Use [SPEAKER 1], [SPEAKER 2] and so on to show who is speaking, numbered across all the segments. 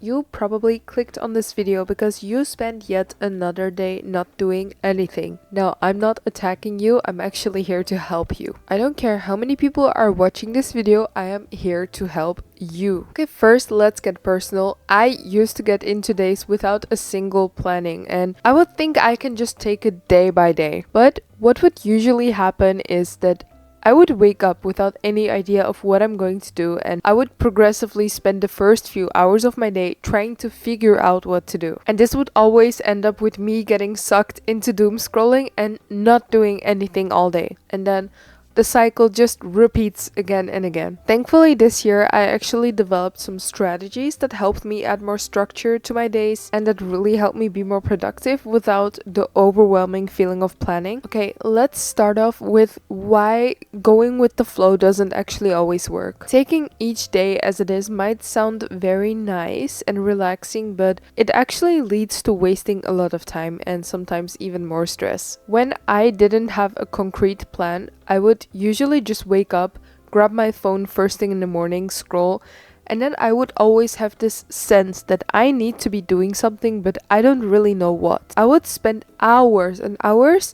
[SPEAKER 1] you probably clicked on this video because you spent yet another day not doing anything. Now, I'm not attacking you, I'm actually here to help you. I don't care how many people are watching this video, I am here to help you. Okay, first let's get personal. I used to get into days without a single planning, and I would think I can just take it day by day. But what would usually happen is that I would wake up without any idea of what I'm going to do, and I would progressively spend the first few hours of my day trying to figure out what to do. And this would always end up with me getting sucked into doom scrolling and not doing anything all day. And then the cycle just repeats again and again. Thankfully, this year I actually developed some strategies that helped me add more structure to my days and that really helped me be more productive without the overwhelming feeling of planning. Okay, let's start off with why going with the flow doesn't actually always work. Taking each day as it is might sound very nice and relaxing, but it actually leads to wasting a lot of time and sometimes even more stress. When I didn't have a concrete plan, I would usually just wake up, grab my phone first thing in the morning, scroll, and then I would always have this sense that I need to be doing something, but I don't really know what. I would spend hours and hours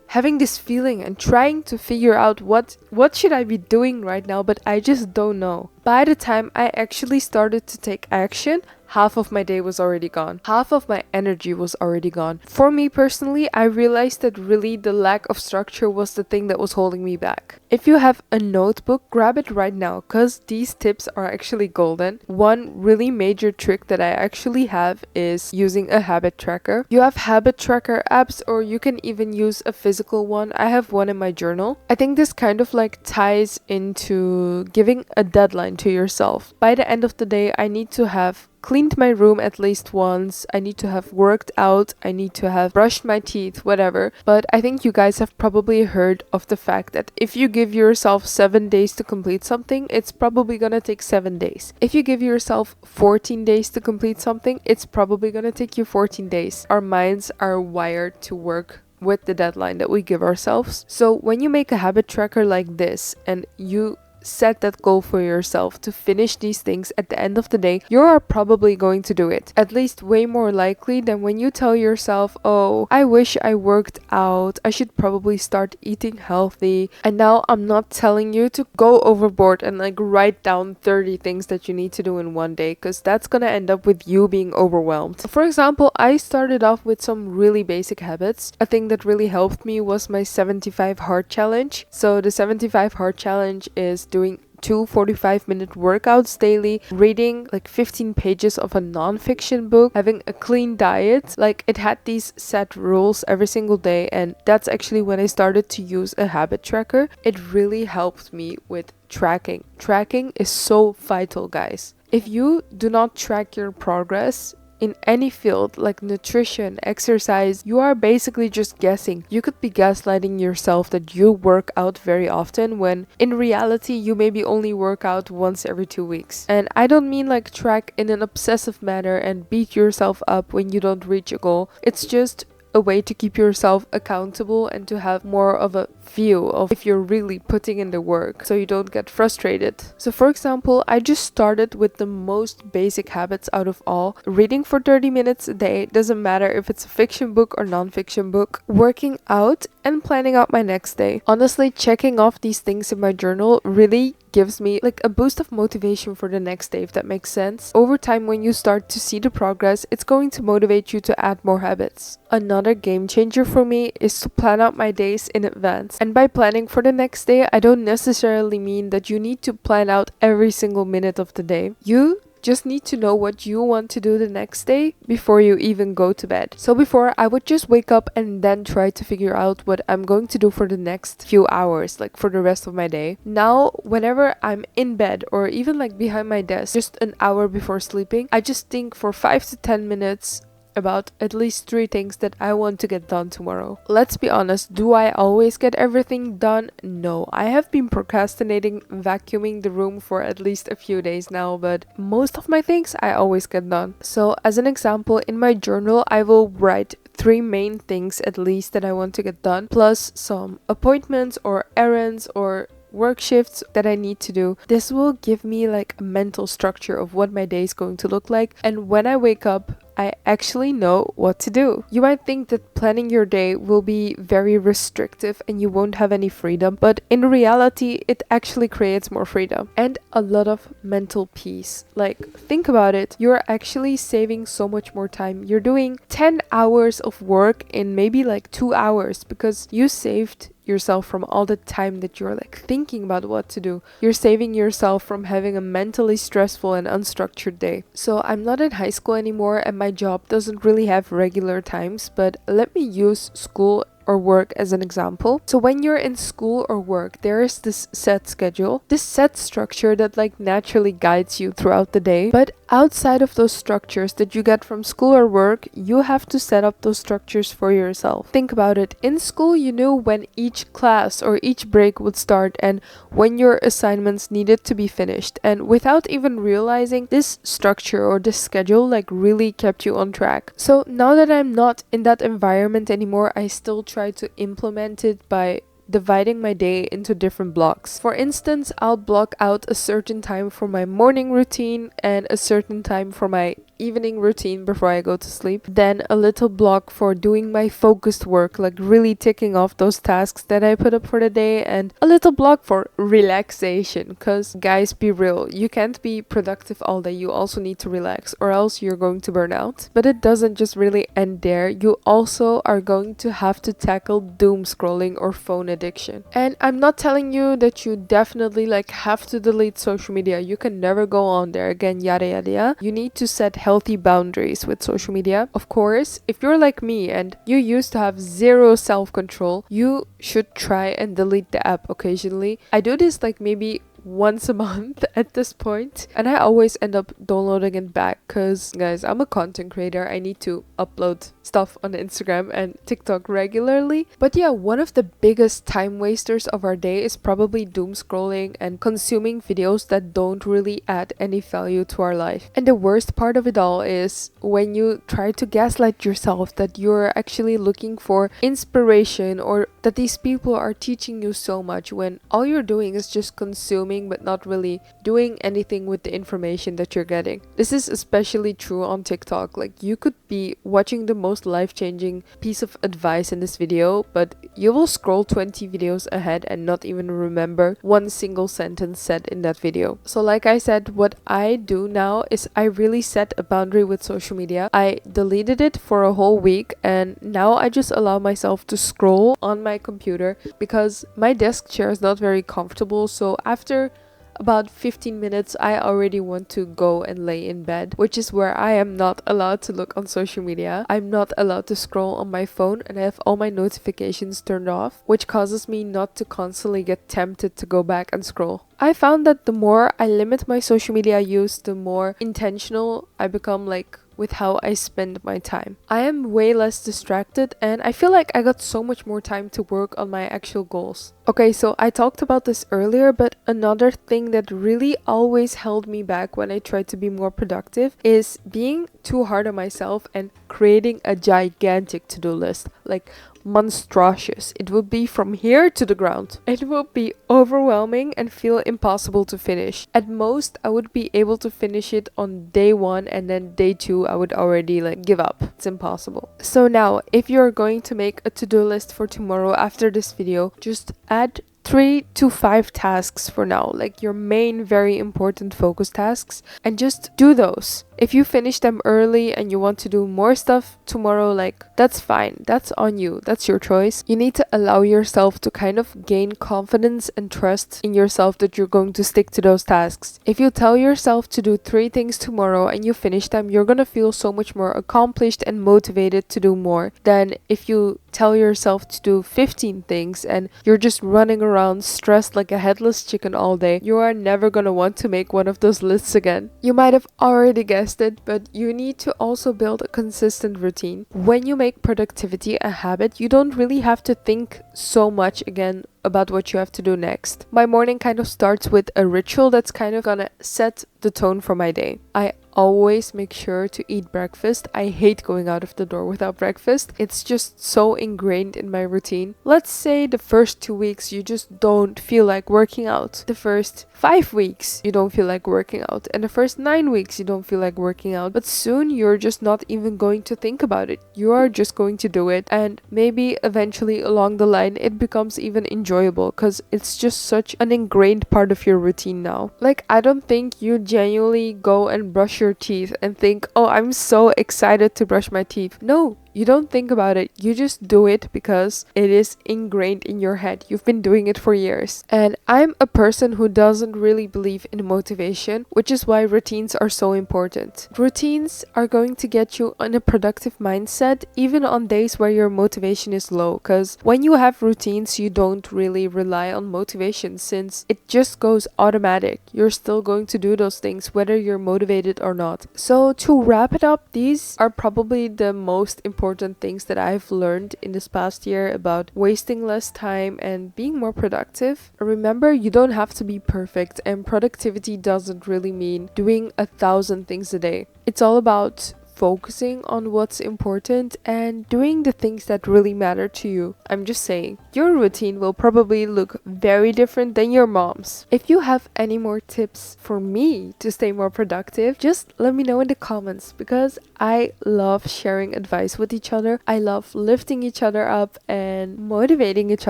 [SPEAKER 1] having this feeling and trying to figure out what should I be doing right now, but I just don't know. By the time I actually started to take action, half of my day was already gone. Half of my energy was already gone. For me personally, I realized that really the lack of structure was the thing that was holding me back. If you have a notebook, grab it right now because these tips are actually golden. One really major trick that I actually have is using a habit tracker. You have habit tracker apps or you can even use a physical one. I have one in my journal. I think this kind of like ties into giving a deadline to yourself. By the end of the day, I need to have cleaned my room at least once, I need to have worked out, I need to have brushed my teeth, whatever. But I think you guys have probably heard of the fact that if you give yourself 7 days to complete something, it's probably gonna take 7 days. If you give yourself 14 days to complete something, it's probably gonna take you 14 days. Our minds are wired to work with the deadline that we give ourselves. So when you make a habit tracker like this and you set that goal for yourself to finish these things at the end of the day, you are probably going to do it. At least way more likely than when you tell yourself, oh, I wish I worked out, I should probably start eating healthy. And now I'm not telling you to go overboard and like write down 30 things that you need to do in one day, because that's gonna end up with you being overwhelmed. For example, I started off with some really basic habits. A thing that really helped me was my 75 hard challenge. So the 75 hard challenge is doing 2 45-minute workouts daily, reading like 15 pages of a non-fiction book, having a clean diet. Like, it had these set rules every single day, and that's actually when I started to use a habit tracker. It really helped me with tracking. Tracking is so vital, guys. If you do not track your progress in any field like nutrition, exercise, you are basically just guessing. You could be gaslighting yourself that you work out very often when in reality you maybe only work out once every 2 weeks. And I don't mean like track in an obsessive manner and beat yourself up when you don't reach a goal. It's just a way to keep yourself accountable and to have more of a view of if you're really putting in the work so you don't get frustrated. So for example, I just started with the most basic habits out of all. Reading for 30 minutes a day, doesn't matter if it's a fiction book or non-fiction book. Working out and planning out my next day. Honestly, checking off these things in my journal really gives me like a boost of motivation for the next day, if that makes sense. Over time, when you start to see the progress, it's going to motivate you to add more habits. Another game changer for me is to plan out my days in advance. And by planning for the next day, I don't necessarily mean that you need to plan out every single minute of the day. You just need to know what you want to do the next day before you even go to bed. So before, I would just wake up and then try to figure out what I'm going to do for the next few hours, like for the rest of my day. Now, whenever I'm in bed or even like behind my desk, just an hour before sleeping, I just think for 5 to 10 minutes about at least 3 things that I want to get done tomorrow. Let's be honest, do I always get everything done? No, I have been procrastinating vacuuming the room for at least a few days now, but most of my things I always get done. So as an example, in my journal, I will write 3 main things at least that I want to get done, plus some appointments or errands or work shifts that I need to do. This will give me like a mental structure of what my day is going to look like, and when I wake up, I actually know what to do. You might think that planning your day will be very restrictive and you won't have any freedom, but in reality, it actually creates more freedom and a lot of mental peace. Like, think about it. You're actually saving so much more time. You're doing 10 hours of work in maybe like 2 hours because you saved yourself from all the time that you're like thinking about what to do. You're saving yourself from having a mentally stressful and unstructured day. So I'm not in high school anymore and my job doesn't really have regular times, but let me use school or work as an example. So when you're in school or work, there is this set schedule, this set structure that like naturally guides you throughout the day. But outside of those structures that you get from school or work, you have to set up those structures for yourself. Think about it. In school, you knew when each class or each break would start and when your assignments needed to be finished. And without even realizing, this structure or this schedule like really kept you on track. So now that I'm not in that environment anymore, I still try to implement it by dividing my day into different blocks. For instance, I'll block out a certain time for my morning routine and a certain time for my evening routine before I go to sleep. Then a little block for doing my focused work, like really ticking off those tasks that I put up for the day, and a little block for relaxation. Because guys, be real, you can't be productive all day. You also need to relax or else you're going to burn out. But it doesn't just really end there. You also are going to have to tackle doom scrolling or phone addiction. And I'm not telling you that you definitely like have to delete social media. You can never go on there again, yada yada yada. You need to set healthy boundaries with social media. Of course, if you're like me and you used to have zero self-control, you should try and delete the app occasionally. I do this like maybe once a month at this point, and I always end up downloading it back because, guys, I'm a content creator. I need to upload stuff on Instagram and TikTok regularly. But yeah, one of the biggest time wasters of our day is probably doom scrolling and consuming videos that don't really add any value to our life. And the worst part of it all is when you try to gaslight yourself that you're actually looking for inspiration or that these people are teaching you so much when all you're doing is just consuming but not really doing anything with the information that you're getting. This is especially true on TikTok. Like, you could be watching the most life-changing piece of advice in this video, but you will scroll 20 videos ahead and not even remember one single sentence said in that video. So like I said, what I do now is I really set a boundary with social media. I deleted it for a whole week and now I just allow myself to scroll on my computer because my desk chair is not very comfortable. So after about 15 minutes, I already want to go and lay in bed, which is where I am not allowed to look on social media. I'm not allowed to scroll on my phone and I have all my notifications turned off, which causes me not to constantly get tempted to go back and scroll. I found that the more I limit my social media use, the more intentional I become like with how I spend my time. I am way less distracted and I feel like I got so much more time to work on my actual goals. Okay, so I talked about this earlier, but another thing that really always held me back when I tried to be more productive is being too hard on myself and creating a gigantic to-do list. Like, monstrous. It would be from here to the ground. It would be overwhelming and feel impossible to finish. At most, I would be able to finish it on day 1 and then day 2 I would already like give up. It's impossible. So now, if you're going to make a to-do list for tomorrow after this video, just add 3 to 5 tasks for now, like your main very important focus tasks, and just do those. If you finish them early and you want to do more stuff tomorrow, like, that's fine. That's on you. That's your choice. You need to allow yourself to kind of gain confidence and trust in yourself that you're going to stick to those tasks. If you tell yourself to do 3 things tomorrow and you finish them, you're gonna feel so much more accomplished and motivated to do more than if you tell yourself to do 15 things and you're just running around stressed like a headless chicken all day. You are never gonna want to make one of those lists again. You might have already guessed it, but you need to also build a consistent routine. When you make productivity a habit, you don't really have to think so much again about what you have to do next. My morning kind of starts with a ritual that's kind of gonna set the tone for my day. I always make sure to eat breakfast. I hate going out of the door without breakfast. It's just so ingrained in my routine. Let's say the first 2 weeks you just don't feel like working out. The first 5 weeks you don't feel like working out. And the first 9 weeks you don't feel like working out. But soon you're just not even going to think about it. You are just going to do it. And maybe eventually along the line it becomes even enjoyable because it's just such an ingrained part of your routine now. Like, I don't think you genuinely go and brush your teeth and think, oh, I'm so excited to brush my teeth. No, you don't think about it. You just do it because it is ingrained in your head. You've been doing it for years. And I'm a person who doesn't really believe in motivation, which is why routines are so important. Routines are going to get you on a productive mindset even on days where your motivation is low, because when you have routines you don't really rely on motivation since it just goes automatic. You're still going to do those things whether you're motivated or not. So to wrap it up, these are probably the most important things that I've learned in this past year about wasting less time and being more productive. Remember, you don't have to be perfect, and productivity doesn't really mean doing 1,000 things a day. It's all about focusing on what's important and doing the things that really matter to you. I'm just saying, your routine will probably look very different than your mom's. If you have any more tips for me to stay more productive, just let me know in the comments, because I love sharing advice with each other. I love lifting each other up and motivating each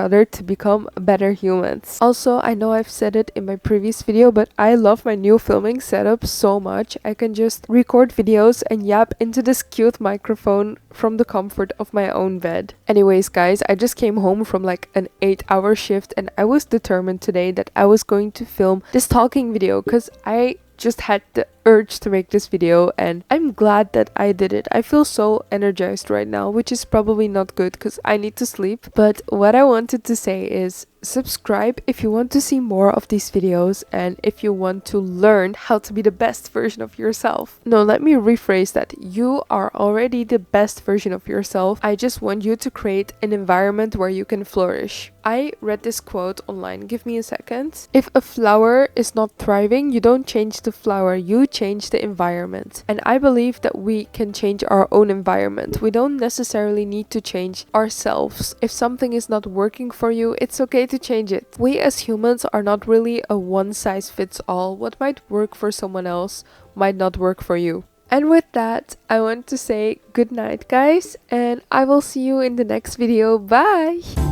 [SPEAKER 1] other to become better humans. Also, I know I've said it in my previous video, but I love my new filming setup so much. I can just record videos and yap into this cute microphone from the comfort of my own bed. Anyways, guys, I just came home from like an 8-hour shift and I was determined today that I was going to film this talking video because I just had the urge to make this video, and I'm glad that I did it. I feel so energized right now, which is probably not good because I need to sleep. But what I wanted to say is subscribe if you want to see more of these videos and if you want to learn how to be the best version of yourself. No, let me rephrase that. You are already the best version of yourself. I just want you to create an environment where you can flourish. I read this quote online. Give me a second. If a flower is not thriving, you don't change the flower, you change the environment. And I believe that we can change our own environment. We don't necessarily need to change ourselves. If something is not working for you, it's okay to change it. We as humans are not really a one-size-fits-all. What might work for someone else might not work for you. And with that, I want to say good night, guys, and I will see you in the next video. Bye!